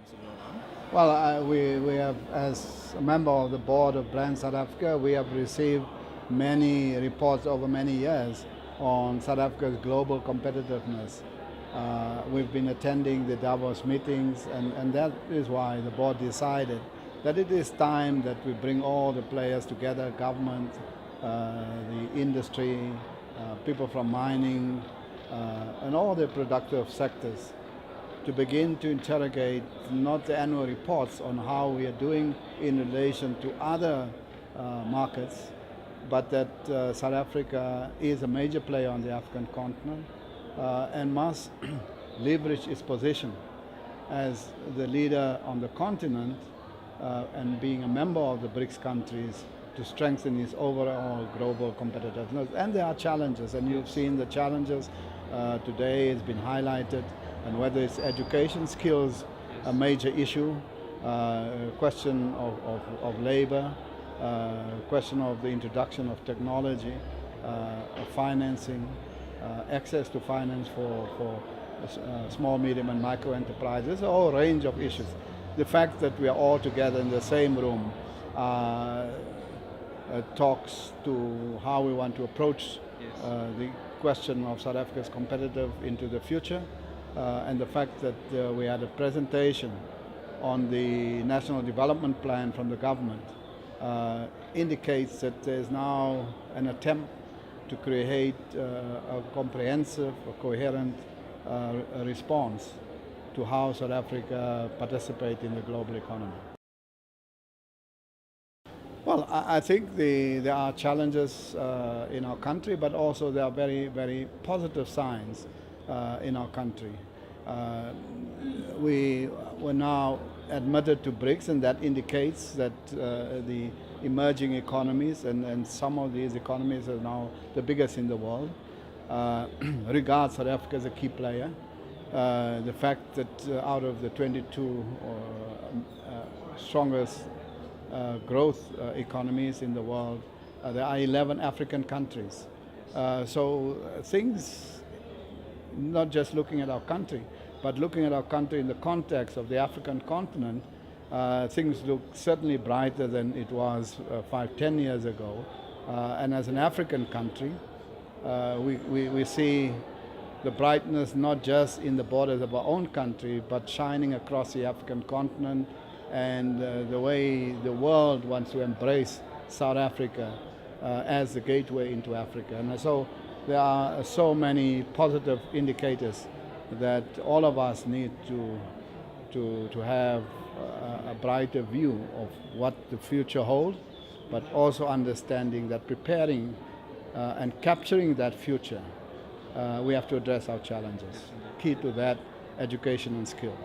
Mr. Jordaan? Well, we have, as a member of the board of Brand South Africa, we have received many reports over many years on South Africa's global competitiveness. We've been attending the Davos meetings, and that is why the board decided that it is time that we bring all the players together, government, the industry, people from mining, and all the productive sectors, to begin to interrogate not the annual reports on how we are doing in relation to other markets, but that South Africa is a major player on the African continent and must leverage its position as the leader on the continent and being a member of the BRICS countries to strengthen its overall global competitiveness. And there are challenges, and you've seen the challenges today. It's been highlighted, and whether it's education, skills, a major issue, question of labor, question of the introduction of technology, of financing, access to finance for small, medium and micro enterprises, a whole range of issues. The fact that we are all together in the same room talks to how we want to approach the question of South Africa's competitive into the future, and the fact that we had a presentation on the National Development Plan from the government indicates that there is now an attempt to create a comprehensive, a coherent response to how South Africa participates in the global economy. Well, I think there are challenges in our country, but also there are very, very positive signs in our country. We were now admitted to BRICS, and that indicates that the emerging economies, and some of these economies are now the biggest in the world, regard South Africa as a key player. The fact that out of the 22 strongest growth economies in the world, there are 11 African countries. So things, not just looking at our country, but looking at our country in the context of the African continent, things look certainly brighter than it was 5-10 years ago. And as an African country, we see the brightness not just in the borders of our own country, but shining across the African continent, and the way the world wants to embrace South Africa as the gateway into Africa. And so there are so many positive indicators that all of us need to have a brighter view of what the future holds, but also understanding that preparing and capturing that future, we have to address our challenges. Key to that, education and skills.